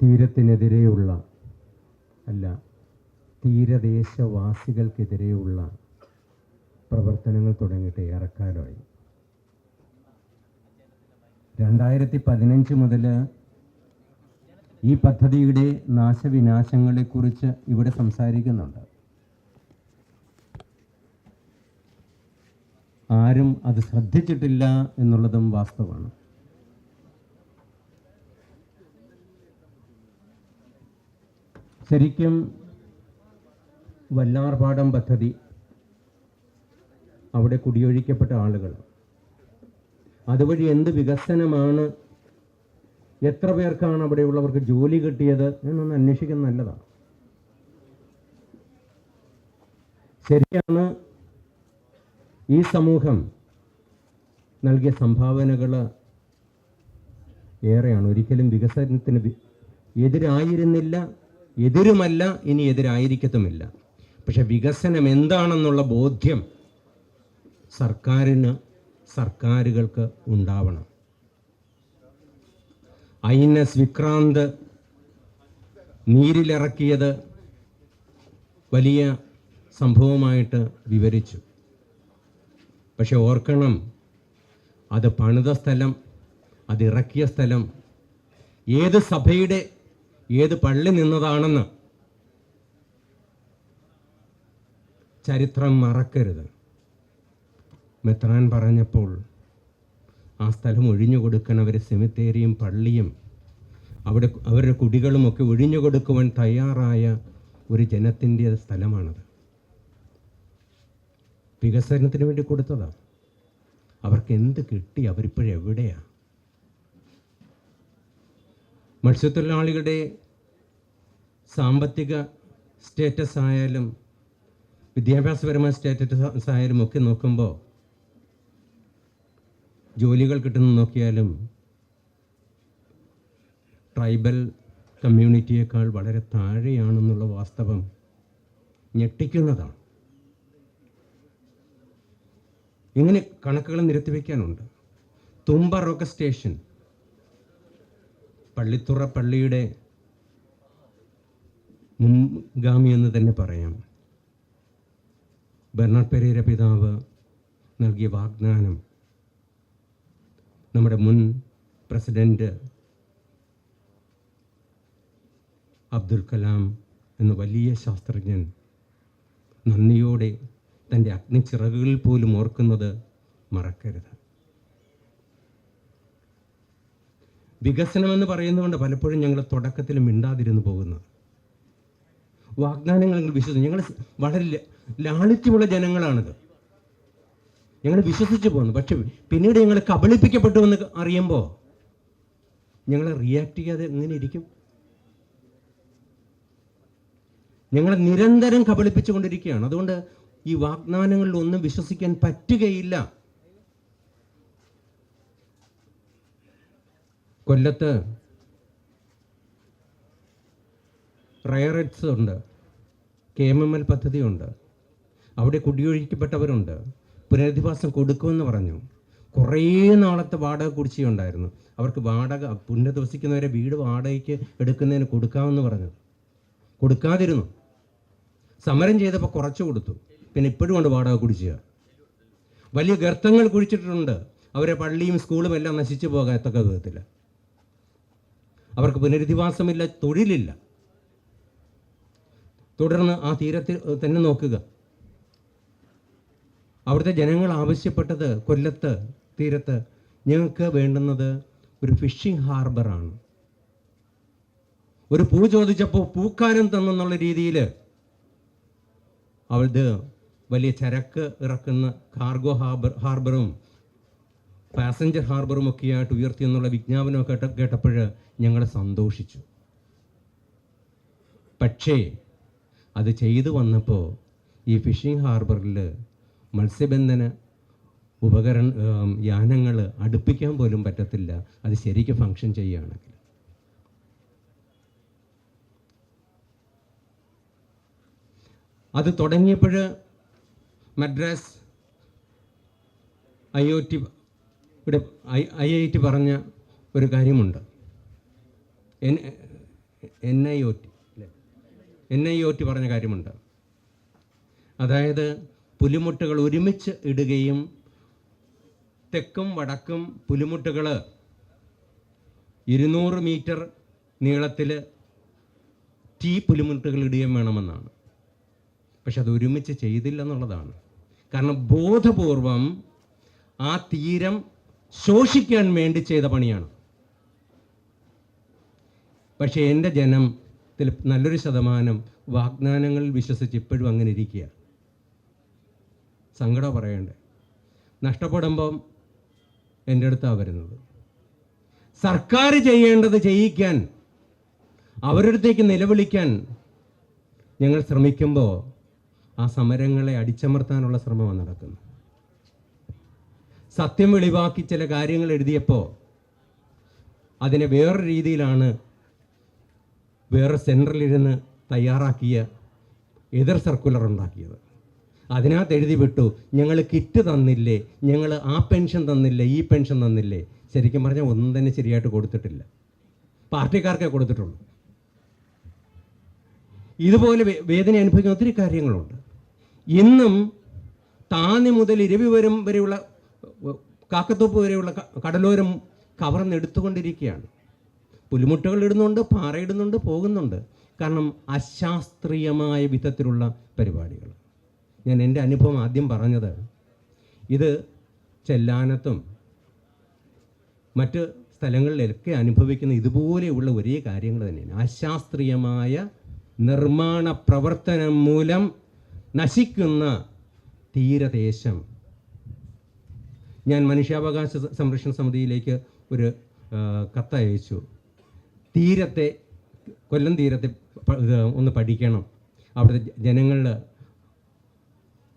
തീരത്തിനെതിരെയുള്ള അല്ല, തീരദേശവാസികൾക്കെതിരെയുള്ള പ്രവർത്തനങ്ങൾ തുടങ്ങിയിട്ട് ഏറെക്കാലമായി. 2015 മുതൽ ഈ പദ്ധതിയുടെ നാശവിനാശങ്ങളെക്കുറിച്ച് ഇവിടെ സംസാരിക്കുന്നുണ്ട്. ആരും അത് ശ്രദ്ധിച്ചിട്ടില്ല എന്നുള്ളതും വാസ്തവമാണ്. ശരിക്കും വല്ലാർപാടം പദ്ധതി, അവിടെ കുടിയൊഴിക്കപ്പെട്ട ആളുകൾ, അതുവഴി എന്ത് വികസനമാണ്, എത്ര പേർക്കാണ് അവിടെയുള്ളവർക്ക് ജോലി കിട്ടിയത് എന്നൊന്ന് അന്വേഷിക്കുന്നത് നല്ലതാണ്. ശരിയാണ്, ഈ സമൂഹം നൽകിയ സംഭാവനകൾ ഏറെയാണ്. ഒരിക്കലും വികസനത്തിന് എതിരായിരുന്നില്ല, എതിരുമല്ല, ഇനി എതിരായിരിക്കത്തുമില്ല. പക്ഷെ വികസനം എന്താണെന്നുള്ള ബോധ്യം സർക്കാരുകൾക്ക് ഉണ്ടാവണം. INS വിക്രാന്ത് നീരിലിറക്കിയത് വലിയ സംഭവമായിട്ട് വിവരിച്ചു. പക്ഷെ ഓർക്കണം, അത് പണിത സ്ഥലം, അതിറക്കിയ സ്ഥലം ഏത് സഭയുടെ ഏത് പള്ളി നിന്നതാണെന്ന് ചരിത്രം മറക്കരുത്. മെത്രാൻ പറഞ്ഞപ്പോൾ ആ സ്ഥലം ഒഴിഞ്ഞു കൊടുക്കണവർ സെമിത്തേരിയും പള്ളിയും അവിടെ അവരുടെ കുടികളുമൊക്കെ ഒഴിഞ്ഞു കൊടുക്കുവാൻ തയ്യാറായ ഒരു ജനത്തിൻ്റെ സ്ഥലമാണത്. വികസനത്തിന് വേണ്ടി കൊടുത്തതാണ്. അവർക്ക് എന്ത് കിട്ടി? അവരിപ്പോഴെവിടെയാണ്? മത്സ്യത്തൊഴിലാളികളുടെ സാമ്പത്തിക സ്റ്റേറ്റസ് ആയാലും വിദ്യാഭ്യാസപരമായ സ്റ്റേറ്റസ് ആയാലും ഒക്കെ നോക്കുമ്പോൾ, ജോലികൾ കിട്ടുന്ന നോക്കിയാലും ട്രൈബൽ കമ്മ്യൂണിറ്റിയേക്കാൾ വളരെ താഴെയാണെന്നുള്ള വാസ്തവം ഞെട്ടിക്കുന്നതാണ്. ഇങ്ങനെ കണക്കുകൾ നിരത്തിവെക്കാനുണ്ട്. തുമ്പ റോക്ക് സ്റ്റേഷൻ, പള്ളിത്തുറ പള്ളിയുടെ മുൻഗാമി എന്ന് തന്നെ പറയാം. ബെർണാഡ് പെരേര പിതാവ് നൽകിയ വാഗ്ദാനം നമ്മുടെ മുൻ പ്രസിഡന്റ് അബ്ദുൽ കലാം എന്ന വലിയ ശാസ്ത്രജ്ഞൻ നന്ദിയോടെ തൻ്റെ അഗ്നിച്ചിറകുകളിൽ പോലും ഓർക്കുന്നത് മറക്കരുത്. വികസനമെന്ന് പറയുന്നതുകൊണ്ട് പലപ്പോഴും ഞങ്ങൾ തുടക്കത്തിൽ മിണ്ടാതിരുന്നു പോകുന്നത്. വാഗ്ദാനങ്ങൾ വിശ്വസിച്ചു, ഞങ്ങൾ വളരെ ലാളിത്യമുള്ള ജനങ്ങളാണിത്, ഞങ്ങൾ വിശ്വസിച്ച് പോകുന്നു. പക്ഷെ പിന്നീട് ഞങ്ങൾ കബളിപ്പിക്കപ്പെട്ടു എന്ന് അറിയുമ്പോൾ ഞങ്ങൾ റിയാക്ട് ചെയ്യാതെ എങ്ങനെ ഇരിക്കും? ഞങ്ങളെ നിരന്തരം കബളിപ്പിച്ചുകൊണ്ടിരിക്കുകയാണ്. അതുകൊണ്ട് ഈ വാഗ്ദാനങ്ങളിൽ ഒന്നും വിശ്വസിക്കാൻ പറ്റുകയില്ല. കൊല്ലത്ത് റയററ്റ്സ് ഉണ്ട്, KMML പദ്ധതിയുണ്ട്, അവിടെ കുടിയൊഴിക്കപ്പെട്ടവരുണ്ട്. പുനരധിവാസം കൊടുക്കുമെന്ന് പറഞ്ഞു. കുറേ നാളത്തെ വാടക കുടിശ്ശികയുണ്ടായിരുന്നു. അവർക്ക് വാടക പുനരധിവസിക്കുന്നവരെ വീട് വാടകയ്ക്ക് എടുക്കുന്നതിന് കൊടുക്കാമെന്ന് പറഞ്ഞു. കൊടുക്കാതിരുന്നു. സമരം ചെയ്തപ്പോൾ കുറച്ച് കൊടുത്തു. പിന്നെ ഇപ്പോഴും ഉണ്ട് വാടക കുടിശ്ശിക. വലിയ ഗർത്തങ്ങൾ കുഴിച്ചിട്ടുണ്ട്. അവരെ പള്ളിയും സ്കൂളും എല്ലാം നശിച്ചു പോകത്തക്ക വിധത്തിൽ. അവർക്ക് പുനരധിവാസമില്ല, തൊഴിലില്ല. തുടർന്ന് ആ തീരത്തിൽ തന്നെ നോക്കുക. അവിടുത്തെ ജനങ്ങൾ ആവശ്യപ്പെട്ടത്, കൊല്ലത്ത് തീരത്ത് ഞങ്ങൾക്ക് വേണ്ടുന്നത് ഒരു ഫിഷിംഗ് ഹാർബറാണ്. ഒരു പൂ ചോദിച്ചപ്പോൾ പൂക്കാലം തന്നെന്നുള്ള രീതിയിൽ അവത് വലിയ ചരക്ക് ഇറക്കുന്ന കാർഗോ ഹാർബറും പാസഞ്ചർ ഹാർബറും ഒക്കെയായിട്ട് ഉയർത്തിയെന്നുള്ള വിജ്ഞാപനമൊക്കെ കേട്ടപ്പോൾ ഞങ്ങൾ സന്തോഷിച്ചു. പക്ഷേ അത് ചെയ്തു വന്നപ്പോൾ ഈ ഫിഷിംഗ് ഹാർബറിൽ മത്സ്യബന്ധന യാനങ്ങൾ അടുപ്പിക്കാൻ പോലും പറ്റത്തില്ല, അത് ശരിക്കും ഫങ്ഷൻ ചെയ്യുകയാണെങ്കിൽ. അത് തുടങ്ങിയപ്പോൾ മദ്രാസ് IIT പറഞ്ഞ ഒരു കാര്യമുണ്ട്. NIOT പറഞ്ഞ കാര്യമുണ്ട്. അതായത് പുലിമുട്ടുകൾ ഒരുമിച്ച് ഇടുകയും തെക്കും വടക്കും പുലിമുട്ടുകൾ 200 മീറ്റർ നീളത്തിൽ പുലിമുട്ടുകൾ ഇടുകയും വേണമെന്നാണ്. പക്ഷെ അത് ഒരുമിച്ച് ചെയ്തില്ല എന്നുള്ളതാണ്. കാരണം ബോധപൂർവം ആ തീരം ശോഷിക്കാൻ വേണ്ടി ചെയ്ത പണിയാണ്. പക്ഷേ എൻ്റെ ജനത്തിൽ നല്ലൊരു ശതമാനം വാഗ്ദാനങ്ങളിൽ വിശ്വസിച്ച് ഇപ്പോഴും അങ്ങനെ ഇരിക്കുക. സങ്കടം പറയണ്ടേ? നഷ്ടപ്പെടുമ്പം എൻ്റെ അടുത്താണ് വരുന്നത്. സർക്കാർ ചെയ്യേണ്ടത് ചെയ്യിക്കാൻ, അവരടുത്തേക്ക് നിലവിളിക്കാൻ ഞങ്ങൾ ശ്രമിക്കുമ്പോൾ ആ സമരങ്ങളെ അടിച്ചമർത്താനുള്ള ശ്രമമാണ് നടക്കുന്നത്. സത്യം വെളിവാക്കി ചില കാര്യങ്ങൾ എഴുതിയപ്പോൾ അതിനെ വേറൊരു രീതിയിലാണ് വേറെ സെൻട്രലിരുന്ന് തയ്യാറാക്കിയ എതിർ സർക്കുലർ ഉണ്ടാക്കിയത്. അതിനകത്ത് എഴുതി വിട്ടു, ഞങ്ങൾ കിറ്റ് തന്നില്ലേ, ഞങ്ങൾ ആ പെൻഷൻ തന്നില്ലേ, ഈ പെൻഷൻ തന്നില്ലേ. ശരിക്കും പറഞ്ഞാൽ ഒന്നും തന്നെ ശരിയായിട്ട് കൊടുത്തിട്ടില്ല, പാർട്ടിക്കാർക്കേ കൊടുത്തിട്ടുള്ളൂ. ഇതുപോലെ വേദന അനുഭവിക്കുന്ന ഒത്തിരി കാര്യങ്ങളുണ്ട്. ഇന്നും താന്നി മുതൽ ഇരവിപുരം വരെയുള്ള കാക്കത്തോപ്പ് വരെയുള്ള കടലോരം കവർന്നെടുത്തുകൊണ്ടിരിക്കുകയാണ്. പുലിമുട്ടുകൾ ഇടുന്നുണ്ട്, പാറയിടുന്നുണ്ട്, പോകുന്നുണ്ട്. കാരണം അശാസ്ത്രീയമായ വിധത്തിലുള്ള പരിപാടികൾ. ഞാൻ എൻ്റെ അനുഭവം ആദ്യം പറഞ്ഞത്, ഇത് ചെല്ലാനത്തും മറ്റ് സ്ഥലങ്ങളിലൊക്കെ അനുഭവിക്കുന്ന ഇതുപോലെയുള്ള ഒരേ കാര്യങ്ങൾ തന്നെയാണ്. അശാസ്ത്രീയമായ നിർമ്മാണ പ്രവർത്തനം മൂലം നശിക്കുന്ന തീരദേശം. ഞാൻ മനുഷ്യാവകാശ സംരക്ഷണ സമിതിയിലേക്ക് ഒരു കത്തയച്ചു. തീരത്തെ, കൊല്ലം തീരത്തെ ഒന്ന് പഠിക്കണം, അവിടുത്തെ ജനങ്ങൾ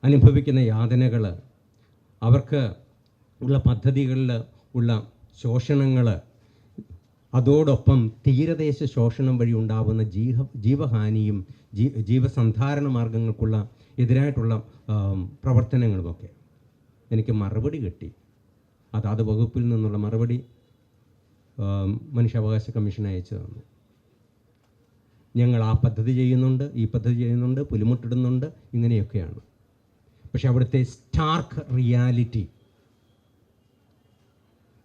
അനുഭവിക്കുന്ന യാതനകൾ, അവർക്ക് ഉള്ള പദ്ധതികളിൽ ഉള്ള ശോഷണങ്ങൾ, അതോടൊപ്പം തീരദേശ ശോഷണം വഴി ഉണ്ടാകുന്ന ജീവഹാനിയും ജീവസന്ധാരണ മാർഗങ്ങൾക്കുള്ള എതിരായിട്ടുള്ള പ്രവർത്തനങ്ങളുമൊക്കെ എനിക്ക് മറുപടി കിട്ടി. അതാത് വകുപ്പിൽ നിന്നുള്ള മറുപടി മനുഷ്യാവകാശ കമ്മീഷൻ അയച്ചു തന്നു. ഞങ്ങൾ ആ പദ്ധതി ചെയ്യുന്നുണ്ട്, ഈ പദ്ധതി ചെയ്യുന്നുണ്ട്, പുലിമുട്ടിടുന്നുണ്ട്, ഇങ്ങനെയൊക്കെയാണ്. പക്ഷെ അവിടുത്തെ സ്റ്റാർക്ക് റിയാലിറ്റി,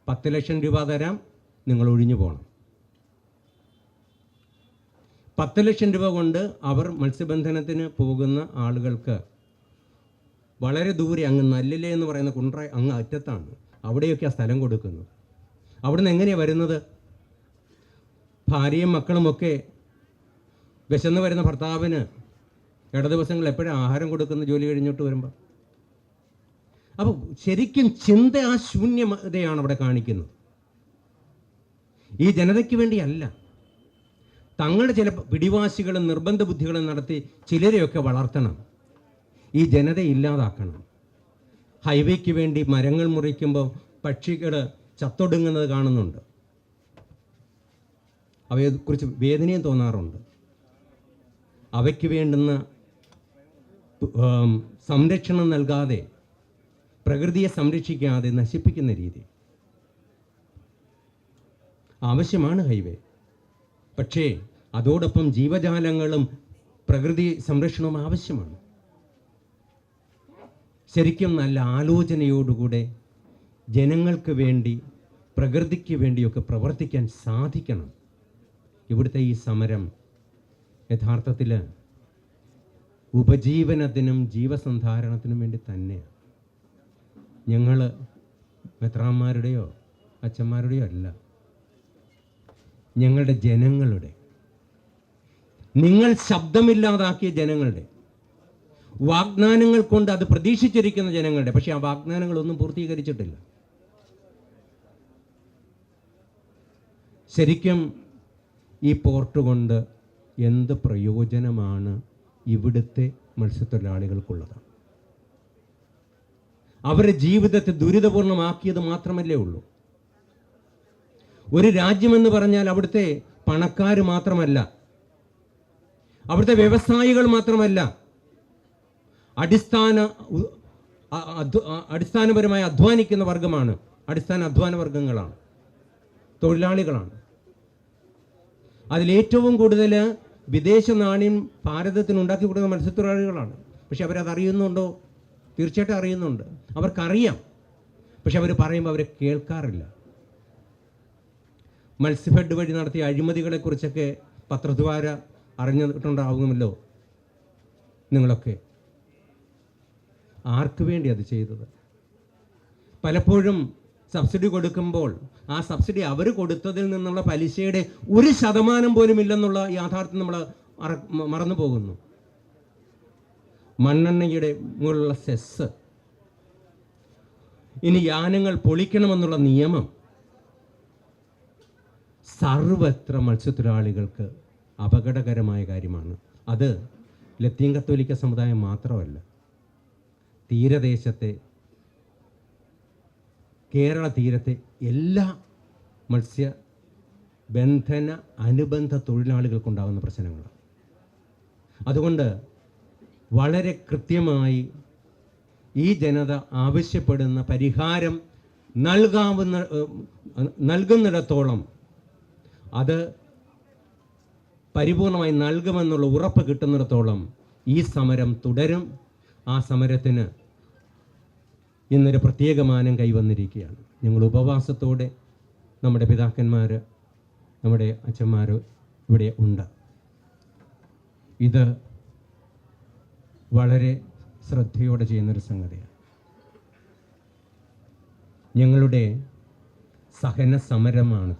10 ലക്ഷം രൂപ തരാം, നിങ്ങൾ ഒഴിഞ്ഞു പോകണം. 10 ലക്ഷം രൂപ കൊണ്ട് അവർ മത്സ്യബന്ധനത്തിന് പോകുന്ന ആളുകൾക്ക് വളരെ ദൂരെ, അങ്ങ് നല്ലിലെ എന്ന് പറയുന്ന കുണ്ട്ര അങ്ങ് അറ്റത്താണ്, അവിടെയൊക്കെ ആ സ്ഥലം കൊടുക്കുന്നത്. അവിടുന്ന് എങ്ങനെയാണ് വരുന്നത്? ഭാര്യയും മക്കളുമൊക്കെ വിശന്ന് വരുന്ന ഭർത്താവിന് ഇട ദിവസങ്ങൾ എപ്പോഴും ആഹാരം കൊടുക്കുന്ന ജോലി കഴിഞ്ഞിട്ട് വരുമ്പോൾ. അപ്പോൾ ശരിക്കും ചിന്ത ആ ശൂന്യതയാണ് അവിടെ കാണിക്കുന്നത്. ഈ ജനതയ്ക്ക് വേണ്ടിയല്ല, തങ്ങളുടെ ചില പിടിവാശികളും നിർബന്ധ ബുദ്ധികളും നടത്തി ചിലരെയൊക്കെ വളർത്തണം, ഈ ജനതയെ ഇല്ലാതാക്കണം. ഹൈവേക്ക് വേണ്ടി മരങ്ങൾ മുറിക്കുമ്പോൾ പക്ഷികൾ ചത്തൊടുങ്ങുന്നത് കാണുന്നുണ്ട്. അവയെക്കുറിച്ച് വേദനയും തോന്നാറുണ്ട്. അവയ്ക്ക് വേണ്ടുന്ന സംരക്ഷണം നൽകാതെ, പ്രകൃതിയെ സംരക്ഷിക്കാതെ നശിപ്പിക്കുന്ന രീതി ആവശ്യമാണ് ഹൈവേ. പക്ഷേ അതോടൊപ്പം ജീവജാലങ്ങളും പ്രകൃതി സംരക്ഷണവും ആവശ്യമാണ്. ശരിക്കും നല്ല ആലോചനയോടുകൂടെ ജനങ്ങൾക്ക് വേണ്ടി, പ്രകൃതിക്ക് വേണ്ടിയൊക്കെ പ്രവർത്തിക്കാൻ സാധിക്കണം. ഇവിടുത്തെ ഈ സമരം യഥാർത്ഥത്തിൽ ഉപജീവനത്തിനും ജീവസന്ധാരണത്തിനും വേണ്ടി തന്നെയാണ്. ഞങ്ങൾ മെത്രാന്മാരുടെയോ അച്ഛന്മാരുടെയോ അല്ല, ഞങ്ങളുടെ ജനങ്ങളുടെ, നിങ്ങൾ ശബ്ദമില്ലാതാക്കിയ ജനങ്ങളുടെ, വാഗ്ദാനങ്ങൾ കൊണ്ട് അത് പ്രതീക്ഷിച്ചിരിക്കുന്ന ജനങ്ങളുടെ, പക്ഷേ ആ വാഗ്ദാനങ്ങളൊന്നും പൂർത്തീകരിച്ചിട്ടില്ല. ശരിക്കും ഈ പോർട്ട് കൊണ്ട് എന്ത് പ്രയോജനമാണ് ഇവിടുത്തെ മത്സ്യത്തൊഴിലാളികൾക്കുള്ളത്? അവരുടെ ജീവിതത്തെ ദുരിതപൂർണമാക്കിയത് മാത്രമല്ലേ ഉള്ളൂ. ഒരു രാജ്യമെന്ന് പറഞ്ഞാൽ അവിടുത്തെ പണക്കാർ മാത്രമല്ല, അവിടുത്തെ വ്യവസായികൾ മാത്രമല്ല, അടിസ്ഥാനപരമായി അധ്വാനിക്കുന്ന വർഗമാണ്, അടിസ്ഥാന അധ്വാന വർഗങ്ങളാണ്, തൊഴിലാളികളാണ്. അതിലേറ്റവും കൂടുതൽ വിദേശ നാണ്യം ഭാരതത്തിന് ഉണ്ടാക്കി കൊടുക്കുന്ന മത്സ്യത്തൊഴിലാളികളാണ്. പക്ഷെ അവരത് അറിയുന്നുണ്ടോ? തീർച്ചയായിട്ടും അറിയുന്നുണ്ട്, അവർക്കറിയാം. പക്ഷെ അവർ പറയുമ്പോൾ അവരെ കേൾക്കാറില്ല. മത്സ്യഫെഡ് വഴി നടത്തിയ അഴിമതികളെക്കുറിച്ചൊക്കെ പത്രദ്വാര അറിഞ്ഞിട്ടുണ്ടാകുമല്ലോ നിങ്ങളൊക്കെ. ആർക്ക് വേണ്ടി അത് ചെയ്തത്? പലപ്പോഴും സബ്സിഡി കൊടുക്കുമ്പോൾ ആ സബ്സിഡി അവർ കൊടുത്തതിൽ നിന്നുള്ള പലിശയുടെ 1% പോലും ഇല്ലെന്നുള്ള യാഥാർത്ഥ്യം നമ്മൾ മറന്നു പോകുന്നു. മണ്ണെണ്ണയുടെ മുകളിലുള്ള സെസ്, ഇനി യാനങ്ങൾ പൊളിക്കണമെന്നുള്ള നിയമം സർവത്ര മത്സ്യത്തൊഴിലാളികൾക്ക് അപകടകരമായ കാര്യമാണ്. അത് ലത്തീൻ കത്തോലിക്ക സമുദായം മാത്രമല്ല, തീരദേശത്തെ, കേരള തീരത്തെ എല്ലാ മത്സ്യബന്ധന അനുബന്ധ തൊഴിലാളികൾക്കുണ്ടാകുന്ന പ്രശ്നങ്ങളാണ്. അതുകൊണ്ട് വളരെ കൃത്യമായി ഈ ജനത ആവശ്യപ്പെടുന്ന പരിഹാരം നൽകുന്നിടത്തോളം അത് പരിപൂർണമായി നൽകുമെന്നുള്ള ഉറപ്പ് കിട്ടുന്നിടത്തോളം ഈ സമരം തുടരും. ആ സമരത്തിന് ഇന്നൊരു പ്രത്യേക മാനം കൈവന്നിരിക്കുകയാണ്. ഞങ്ങൾ ഉപവാസത്തോടെ നമ്മുടെ പിതാക്കന്മാർ, നമ്മുടെ അച്ഛന്മാർ ഇവിടെ ഉണ്ട്. ഇത് വളരെ ശ്രദ്ധയോടെ ചെയ്യുന്നൊരു സംഗതിയാണ്. ഞങ്ങളുടെ സഹന സമരമാണ്.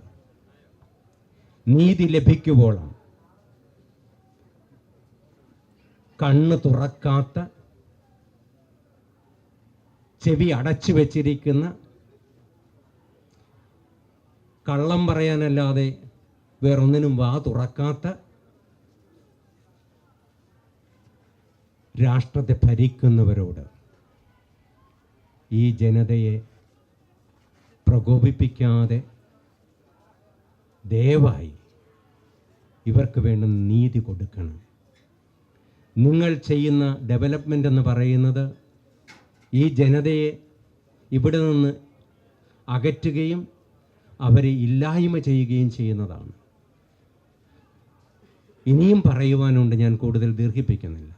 നീതി ലഭിക്കുവോളം കണ്ണ് തുറക്കാത്ത, ചെവി അടച്ചു വെച്ചിരിക്കുന്ന, കള്ളം പറയാനല്ലാതെ വേറൊന്നിനും വാ തുറക്കാത്ത രാഷ്ട്രത്തെ ഭരിക്കുന്നവരോട് ഈ ജനതയെ പ്രകോപിപ്പിക്കാതെ ദയവായി ഇവർക്ക് വേണ്ടുന്ന നീതി കൊടുക്കണം. നിങ്ങൾ ചെയ്യുന്ന ഡെവലപ്മെൻ്റ് എന്ന് പറയുന്നത് ഈ ജനതയെ ഇവിടെ നിന്ന് അകറ്റുകയും അവരെ ഇല്ലായ്മ ചെയ്യുകയും ചെയ്യുന്നതാണ്. ഇനിയും പറയുവാനുണ്ട്, ഞാൻ കൂടുതൽ ദീർഘിപ്പിക്കുന്നില്ല.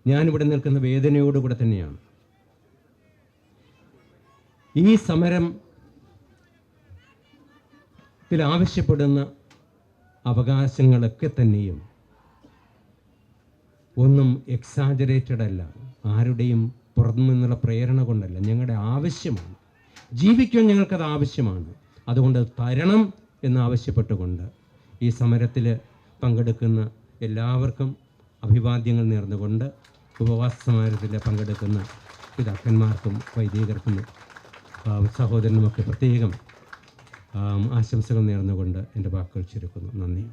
ഞാനിവിടെ നിൽക്കുന്ന വേദനയോടുകൂടെ തന്നെയാണ്. ഈ സമരത്തിൽ ആവശ്യപ്പെടുന്ന അവകാശങ്ങളൊക്കെ തന്നെയും ഒന്നും എക്സാജറേറ്റഡ് അല്ല, ആരുടെയും പുറത്തു നിന്നുള്ള പ്രേരണ കൊണ്ടല്ല, ഞങ്ങളുടെ ആവശ്യമാണ്. ജീവിക്കാൻ ഞങ്ങൾക്കത് ആവശ്യമാണ്. അതുകൊണ്ട് തരണം എന്നാവശ്യപ്പെട്ടുകൊണ്ട് ഈ സമരത്തിൽ പങ്കെടുക്കുന്ന എല്ലാവർക്കും അഭിവാദ്യങ്ങൾ നേർന്നുകൊണ്ട് ഉപവാസ സമരത്തിൽ പങ്കെടുക്കുന്ന പിതാക്കന്മാർക്കും വൈദികർക്കും സഹോദരനുമൊക്കെ പ്രത്യേകം ആശംസകൾ നേർന്നുകൊണ്ട് എൻ്റെ വാക്കുകൾ ചുരുക്കുന്നു. നന്ദി.